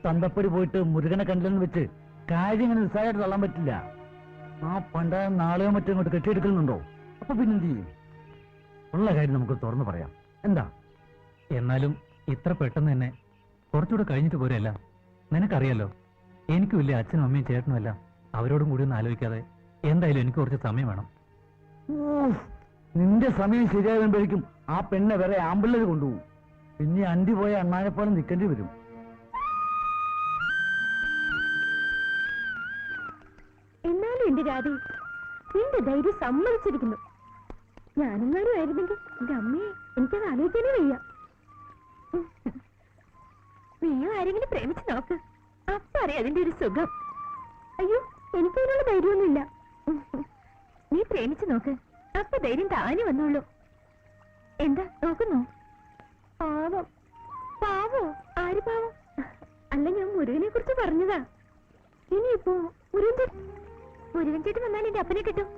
തന്തപ്പടി പോയിട്ട് മുരുകനെ കണ്ടില്ലെന്ന് വെച്ച് കാര്യം ഇങ്ങനെ നിസ്സാരമായിട്ട് തള്ളാൻ പറ്റില്ല. ആ പണ്ട നാളെയോ മറ്റോ ഇങ്ങോട്ട് കെട്ടിയെടുക്കുന്നുണ്ടോ? അപ്പൊ പിന്നെന്ത് ചെയ്യും? ഉള്ള കാര്യം നമുക്ക് തുറന്നു പറയാം. എന്താ? എന്നാലും ഇത്ര പെട്ടെന്ന് തന്നെ കുറച്ചുകൂടെ കഴിഞ്ഞിട്ട് പോരല്ല. നിനക്കറിയാലോ, എനിക്കും ഇല്ലേ അച്ഛനും അമ്മയും ചേട്ടനും എല്ലാം. അവരോടും കൂടി ഒന്നും ആലോചിക്കാതെ എന്തായാലും എനിക്ക് കുറച്ച് സമയം വേണം. നിന്റെ സമയം ശരിയാകുമ്പോഴേക്കും ആ പെണ്ണെ വേറെ ആമ്പിള്ളേര് കൊണ്ടുപോകും. പിന്നെ അണ്ടി പോയ അണ്ണാനെപ്പോലും നിൽക്കേണ്ടി വരും. എന്നാലും എന്റെ രാധി, നിന്റെ ധൈര്യം സമ്മതിച്ചിരിക്കുന്നു. ഞാനെങ്ങാനും ആയിരുന്നെങ്കിൽ എന്റെ അമ്മയെ എനിക്കത് ആലോചിക്കാനേ വയ്യ. നീയോ ആരെങ്കിലും പ്രേമിച്ച് നോക്ക്, അപ്പൊ അറിയാം അതിന്റെ ഒരു സുഖം. അയ്യോ, എനിക്കതിനുള്ള ധൈര്യമൊന്നുമില്ല. നീ പ്രേമിച്ച് നോക്ക്, അപ്പൊ ധൈര്യം താനെ വന്നോളൂ. എന്താ നോക്കുന്നു? പാവം. പാവോ? ആര് പാവം? അല്ല, പറഞ്ഞതാ. ഇനിയിപ്പോ മുരുകൻ ചേട്ടൻ വന്നാൽ എന്റെ അപ്പനെ കിട്ടും.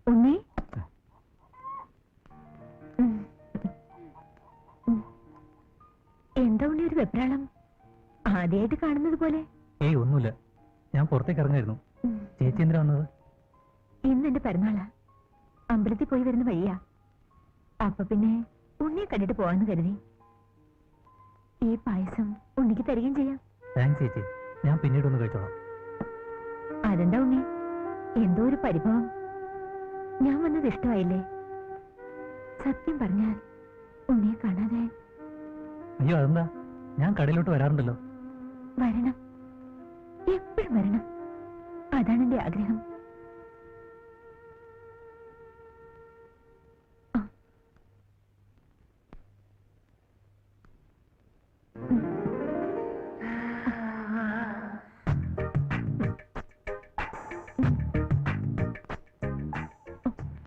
ഉണ്ണി, എന്താ ഉണ്ണി ഒരു വെപ്രാളം? ആദ്യമായിട്ട് കാണുന്നത് പോലെ. ഏയ് ഒന്നുമില്ല, ഞാൻ പുറത്തേക്ക് ഇറങ്ങായിരുന്നു. ചേച്ചി എന്തിനാ വന്നത്? ഇന്ന് എന്റെ പിറന്നാളാ. അമ്പലത്തിൽ പോയി വരുന്ന വഴിയാ. അപ്പൊ പിന്നെ ഉണ്ണിയെ കണ്ടിട്ട് പോവാന്ന് കരുതി. ഈ പായസം ഉണ്ണിക്ക് തരികയും ചെയ്യാം. താങ്ക്സ് ചേച്ചി, ഞാൻ പിന്നീട് ഒന്ന് കഴിച്ചോളാം. അതെന്താ ഉണ്ണി, എന്തോ ഒരു പരിഭവം. ഞാൻ വന്നത് ഇഷ്ടമായില്ലേ? സത്യം പറഞ്ഞാൽ ഉണ്ണിയെ കാണാതെ. അയ്യോ അതെന്താ, ഞാൻ കടയിലോട്ട് വരാറുണ്ടല്ലോ. വരണം, എപ്പോഴും വരണം. അതാണ് എന്റെ ആഗ്രഹം.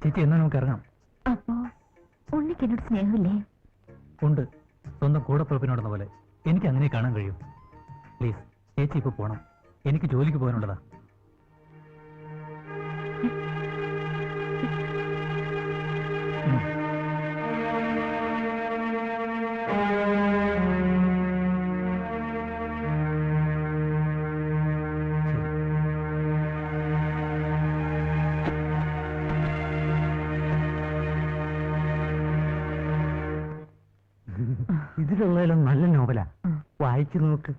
ചേച്ചി എന്നാ നമുക്ക് ഇറങ്ങാം. അപ്പോ ഉണ്ണിക്ക് എന്നോട് സ്നേഹമില്ലേ? ഉണ്ട്, സ്വന്തം കൂടപ്പുറപ്പിനോടെന്ന പോലെ. എനിക്ക് അങ്ങനെ കാണാൻ കഴിയും. പ്ലീസ് ചേച്ചി ഇപ്പൊ പോണം, എനിക്ക് ജോലിക്ക് പോകാനുള്ളതാ. ഇതിലുള്ളതിലും നല്ല നോവലാ, വായിച്ചു നോക്ക്.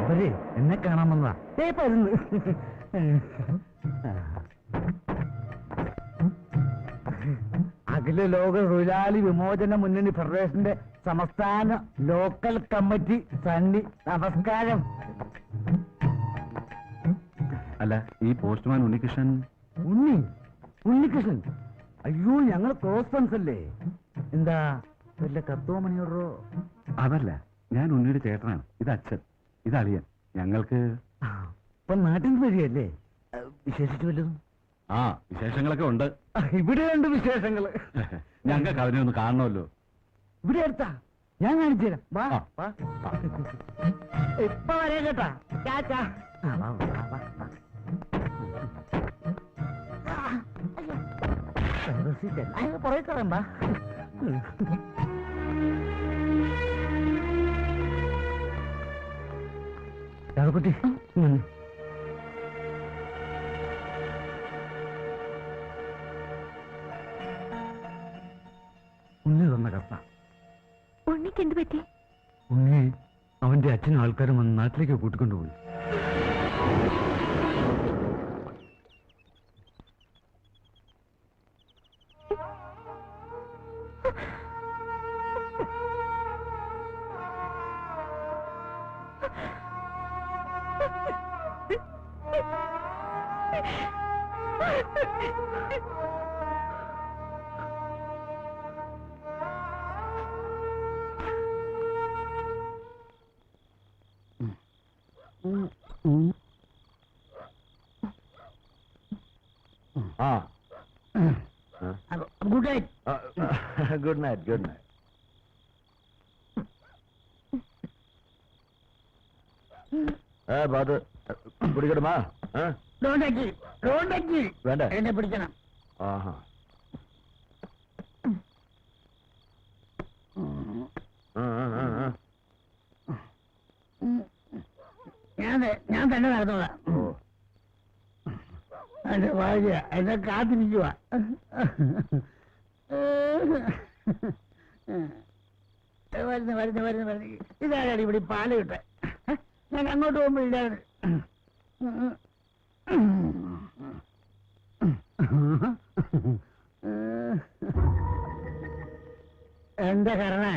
അവരെ എന്നെ കാണാൻ വന്നതാ. അഖില ലോക തൊഴിലാളി വിമോചന മുന്നണി ഫെഡറേഷന്റെ സംസ്ഥാന ലോക്കൽ കമ്മിറ്റി സണ്ണി, നമസ്കാരം. അല്ല, ഈ പോസ്റ്റ്മാൻ ഉണ്ണികൃഷ്ണൻ? ഉണ്ണികൃഷ്ണൻ? അയ്യോ, ഞങ്ങൾ ക്ലോസ് ഫ്രണ്ട്സ് അല്ലേ. എന്താ വല്ല കത്തോ മണിയോടോ? അതല്ല, ഞാൻ ഉണ്ണിയുടെ ചേട്ടനാണ്. ഇത് അച്ഛൻ, ഇത് അളിയൻ. ഞങ്ങൾക്ക് ഇപ്പൊ നാട്ടിൽ നിന്ന് വരികയല്ലേ? വിശേഷിച്ചു വല്ലതും? ആ, വിശേഷങ്ങളൊക്കെ ഉണ്ട്. ഇവിടെയുണ്ട് വിശേഷങ്ങള്. ഞങ്ങൾക്ക് അതിനെ ഒന്ന് കാണണമല്ലോ. ഇവിടെ അടുത്താ, ഞാൻ കാണിച്ചു തരാം. വാ, ആ. വാ. ഇപ്പൊ വരാം കേട്ടാ. ചാച്ചാ. പുറകെ കളയണ്ട. കുട്ടി ഉണ്ണി തന്ന കത്ത. ഉണ്ണിക്ക് എന്ത് പറ്റി? ഉണ്ണിയെ അവന്റെ അച്ഛനും ആൾക്കാരും വന്ന് നാട്ടിലേക്ക് കൂട്ടിക്കൊണ്ടുപോയി. Good night. Good night, good night. ബാത് പിടിക്കണമാ? വേണ്ട, എന്നെ പിടിക്കണം. ആഹാ. ഞാൻ തന്നെ നടന്നോളാം. ഓ, എന്റെ ഭാര്യ എന്നെ കാത്തിരിക്കുക. വരുന്നു. ഇതാരാണ് ഇവിടെ പാല് കിട്ടെ? ഞാൻ അങ്ങോട്ട് പോകുമ്പോ ഇല്ലാതെ. എന്റെ കരണേ,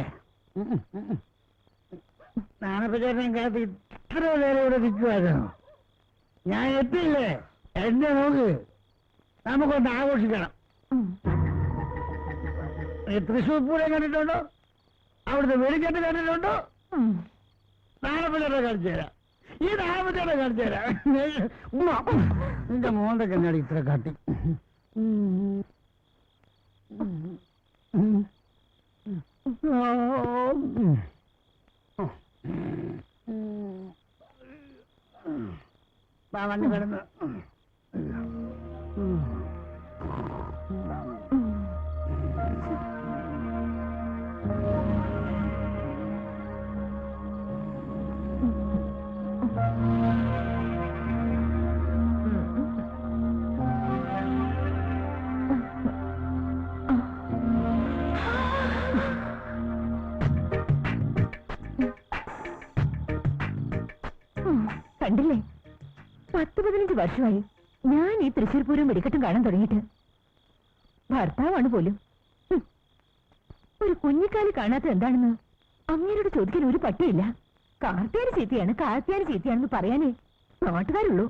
നാണപ്പച്ചേട്ടൻ കാത്ത് ഇത്ര നേരം ഇവിടെ നിൽക്കുമായിരുന്നു. ഞാൻ എത്തില്ലേ? എന്നെ നോക്ക്. നമുക്കൊന്ന് ആഘോഷിക്കണം. തൃശ്ശൂർ പൂരം കണ്ടിട്ടുണ്ടോ? അവിടുത്തെ വെടിക്കെട്ട് കണ്ടിട്ടുണ്ടോ? നാളെ കാണിച്ചു തരാം. ഈ നാളെ കാണിച്ചു തരാം. നിന്റെ മോന്തൊക്കെ എന്നാടി ഇത്ര കാട്ടി? വണ്ടി കിടന്ന് കണ്ടില്ലേ, 10-15 വർഷമായി ഞാൻ ഈ തൃശ്ശൂർ പൂരം വെടിക്കെട്ടും കാണാൻ തുടങ്ങിയിട്ട്. ഭർത്താവാണ് പോലും. ഒരു കുഞ്ഞിക്കാലി കാണാത്ത എന്താണെന്ന് അങ്ങേരോട് ചോദിക്കാൻ ഒരു പട്ടിയില്ല. കാർത്തിയാനി ചീത്തയാണ്, കാർത്തിയാനി ചീത്തയാണെന്ന് പറയാനേ നാട്ടുകാരുള്ളൂ.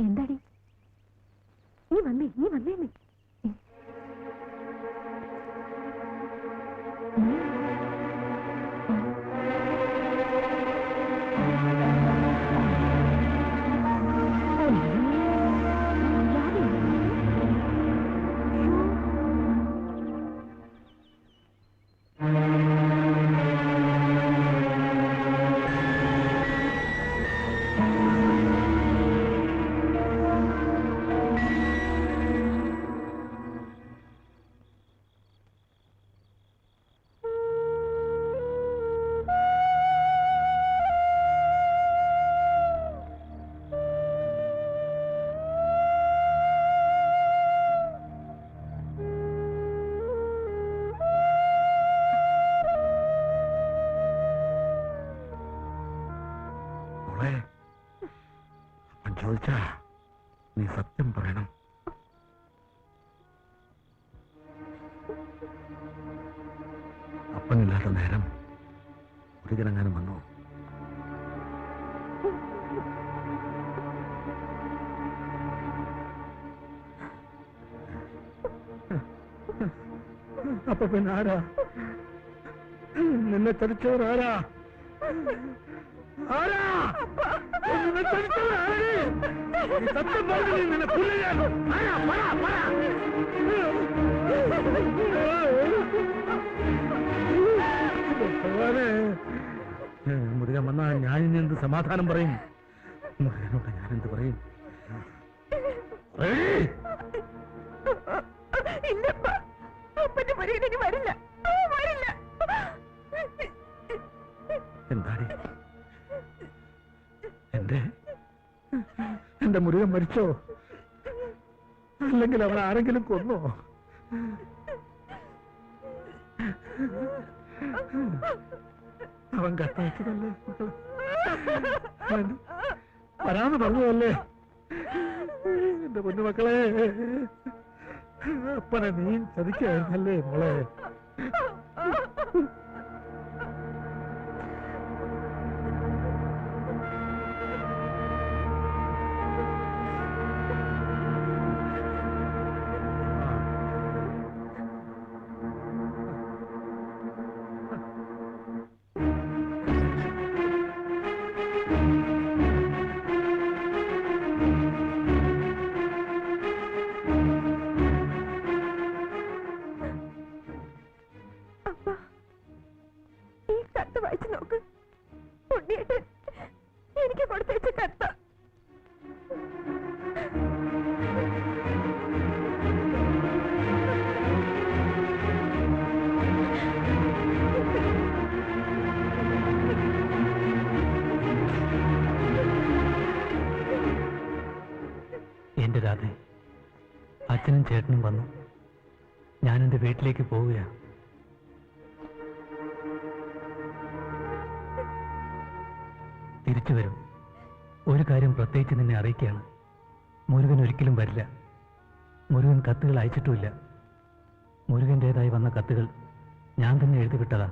എന്താടി നീ വന്നേ ചോദിച്ചാ നീ സത്യം പറയണം. അപ്പനില്ലാത്ത നേരം ഒരിക്കലെങ്ങാനും വന്നു? അപ്പൊ പിന്നെ ആരാ നിന്നെ ചതിച്ചവർ? ആരാ നിന്നെ ചതിച്ചവർ? സത്യം പറഞ്ഞു നിന്നെ പുല്ലുകയാണ്. മുരുകൻ വന്നാ ഞാൻ ഇനി എന്ത് സമാധാനം പറയും? മുരുകനോട് ഞാനെന്ത് പറയും? എന്താടി എന്റെ മുരുകൻ മരിച്ചോ? അല്ലെങ്കിൽ അവൻ ആരെങ്കിലും കൊന്നോ? അവൻ കത്തയച്ചതല്ലേ? വരാന്ന് പറഞ്ഞതല്ലേ? എന്റെ പൊന്നുമക്കളെ, അപ്പനെ നീ ചതിക്കായിരുന്നല്ലേ മോളെ? കത്ത് വായിച്ചു നോക്ക്. ഉണ്ണിയേട്ടൻ എനിക്ക് കൊടുത്തയച്ച കത്ത. എന്റെ രാധ, അച്ഛനും ചേട്ടനും വന്നു. ഞാൻ എന്റെ വീട്ടിലേക്ക് പോവുകയാണ്. തിരിച്ചു വരും. ഒരു കാര്യം പ്രത്യേകിച്ച് നിന്നെ അറിയിക്കുകയാണ്. മുരുകൻ ഒരിക്കലും വരില്ല. മുരുകൻ കത്തുകൾ അയച്ചിട്ടുമില്ല. മുരുകൻ്റെതായി വന്ന കത്തുകൾ ഞാൻ തന്നെ എഴുതിവിട്ടതാ.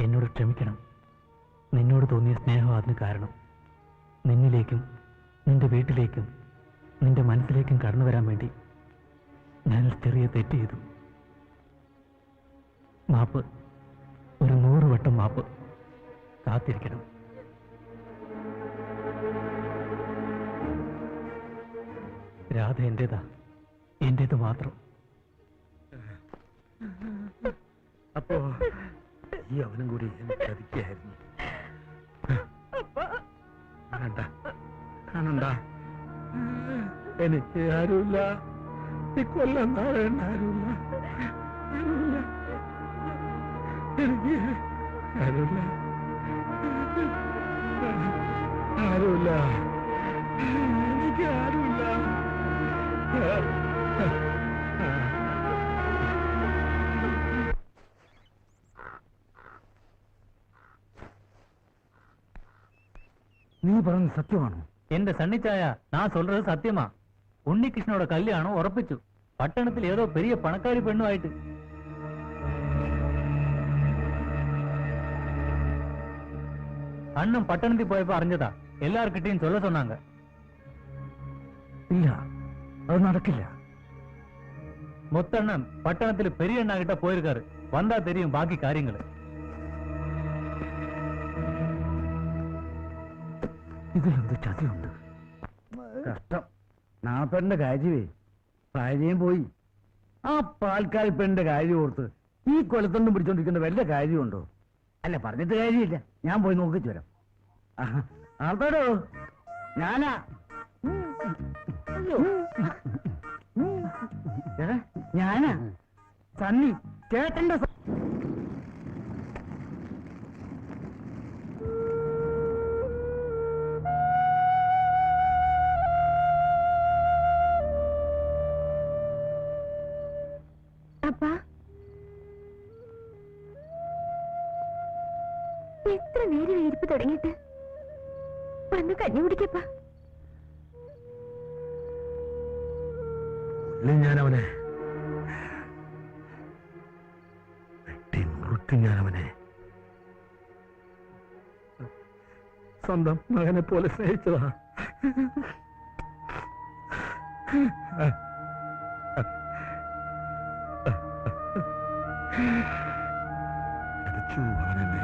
എന്നോട് ക്ഷമിക്കണം. നിന്നോട് തോന്നിയ സ്നേഹം അതിന് കാരണം. നിന്നിലേക്കും നിന്റെ വീട്ടിലേക്കും നിന്റെ മനസ്സിലേക്കും കടന്നു വരാൻ വേണ്ടി ഞാനൊരു ചെറിയ തെറ്റ് ചെയ്തു. മാപ്പ്, ഒരു 100 വട്ടം മാപ്പ്. കാത്തിരിക്കണം. രാധ എന്റേതാ, എന്റേത് മാത്രം. അപ്പോ ഈ അവനും കൂടി എന്നെ ചതിക്കായിരുന്നു. കാണണ്ട, എനിക്ക് ആരുമില്ല. ഈ കൊല്ലം നാളെണ്ണ ആരുമില്ല. എനിക്ക് ആരുമില്ല. എനിക്ക് ആരുമില്ല. നീ പറഞ്ഞത് സത്യമാണോ? എന്റെ സണ്ണിച്ചായ, ഞാൻ சொல்றது സത്യമാ. ഉണ്ണികൃഷ്ണനോட കല്യാണം ഉറപ്പിച്ചു. പട്ടണത്തിൽ ഏതോ പെരിയ പണക്കാരി പെണ്ണുമായിട്ട്. അണ്ണൻ പട്ടണത്തിൽ പോയപ്പോ അറിഞ്ഞതാ. എല്ലാർക്കിട്ടെയും சொல்ல சொன்னாங்க. ഇല്ല, അത് നടക്കില്ല. மொத்தண்ணன் பட்டணத்துல பெரிய அண்ணா கிட்ட போயிருக்காரு. வந்தா தெரியும் பாக்கி காரியங்கள். ഇതിലെന്ത് ചതിയുണ്ട്? കഷ്ടം. നാപ്പന്റെ കാര്യമേ, ഭാര്യയും പോയി. ആ പാൽക്കാൽ പെണ്ണിന്റെ കാര്യം ഓർത്ത് ഈ കൊലത്തൊന്നും പിടിച്ചോണ്ടിരിക്കുന്ന വല്ല കാര്യമുണ്ടോ? അല്ല, പറഞ്ഞിട്ട് കാര്യമില്ല. ഞാൻ പോയി നോക്കിച്ചു വരാം. ആർത്തോടോ? ഞാനാ. ഞാനാ സണ്ണി, ചേട്ടന്റെ. അപ്പാ, എത്ര നേരം ഇരിപ്പ് തുടങ്ങിയിട്ട്? വന്ന് കഞ്ഞി കുടിക്കപ്പാ. ഞാനവനെ വെട്ടി മുറുക്കും. ഞാനവനെ സ്വന്തം മകനെ പോലെ സ്നേഹിച്ചതാ. അടിച്ചു അവനെന്നെ.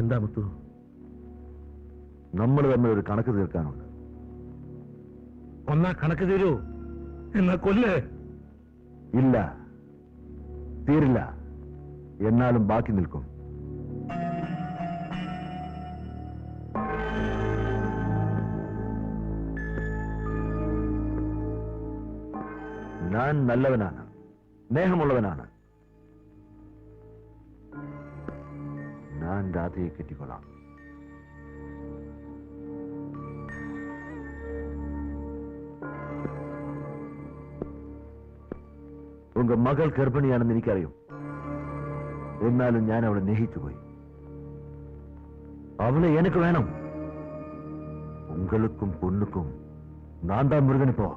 എന്താ മുത്തു? നമ്മൾ തമ്മിൽ ഒരു കണക്ക് തീർക്കാനുണ്ട്. ഒന്നാ കണക്ക് തീരൂ, എന്നാ കൊല്ല്. ഇല്ല, തീരില്ല. എന്നാലും ബാക്കി നിൽക്കും. ഞാൻ നല്ലവനാണ്, സ്നേഹമുള്ളവനാണ്. ഞാൻ രാധയെ കെട്ടിക്കൊള്ളാം. ഉങ്ക മകൾ ഗർഭിണിയാണെന്ന് എനിക്കറിയും. എന്നാലും ഞാൻ അവളെ സ്നേഹിച്ചു പോയി. അവളെ എനിക്ക് വേണം. ഉങ്ക உங்களுக்கும் பொண்ணுக்கும் நான் தான் முருகன் இப்போ.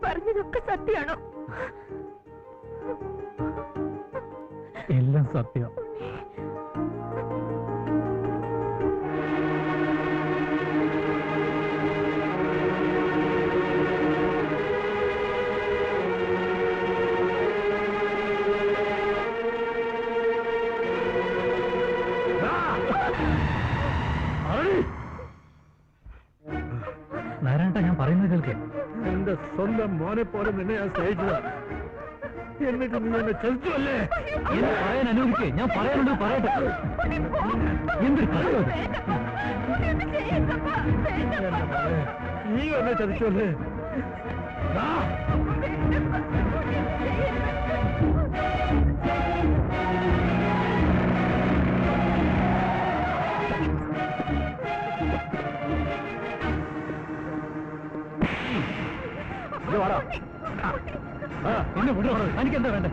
പറഞ്ഞതൊക്കെ സത്യമാണോ? എല്ലാം സത്യം. നാരായണ, ഞാൻ പറയുന്നത് കേൾക്ക്. എന്റെ സ്വന്തം മോനെ പോലെ നിന്നെ ഞാൻ സ്നേഹിച്ചതാ. എന്നിട്ട് നീ എന്നെ ചതിച്ചല്ലേ? എന്നെ പറയാൻ അനുവദിക്കേ, ഞാൻ പറയാനുള്ളത് പറയട്ടെ. എന്തൊരു കഷ്ടം. നീ എന്നെ ചതിച്ചല്ലേ? എന്നെ വിടോ, എനിക്കെന്താ വേണ്ടേ?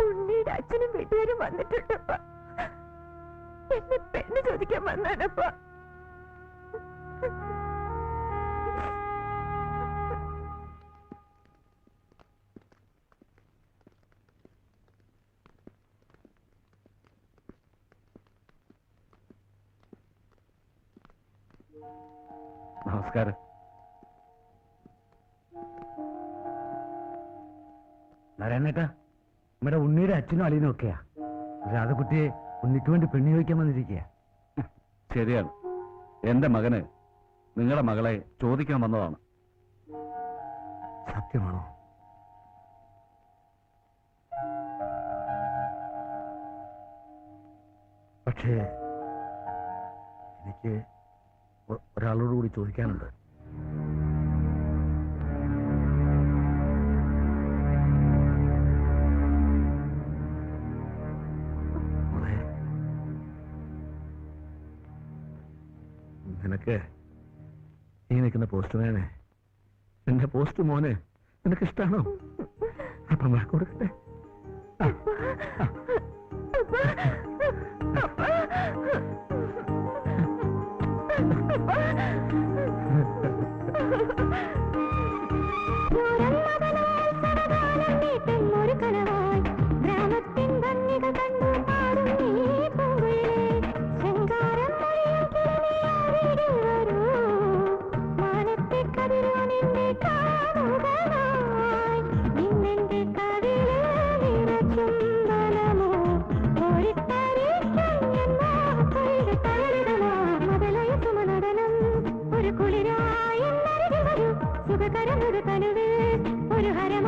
ഉണ്ണിയുടെ അച്ഛനും വീട്ടുകാരും വന്നിട്ടുണ്ടപ്പ. എന്നെ പെണ്ണ് ചോദിക്കാൻ വന്നാനപ്പ. നമസ്കാരം. നാരായണേട്ടാ, നമ്മുടെ ഉണ്ണിയുടെ അച്ഛനും അളിയനും ഒക്കെയാ. രാധകുട്ടിയെ ഉണ്ണിക്ക് വേണ്ടി പെണ്ണു ചോദിക്കാൻ വന്നിരിക്കുക. ശരിയാണ്, എന്റെ മകന് നിങ്ങളുടെ മകളെ ചോദിക്കാൻ വന്നതാണ്. സത്യമാണോ? പക്ഷേ എനിക്ക് ഒരാളോട് കൂടി ചോദിക്കാനുണ്ട്. നിനക്ക് ഈ നിൽക്കുന്ന പോസ്റ്റ്മാനെ, എന്റെ പോസ്റ്റ് മോനെ നിനക്ക് ഇഷ്ടമാണോ? അപ്പം വാക്ക് കൊടുക്കട്ടെ. ഒരു ഹരമ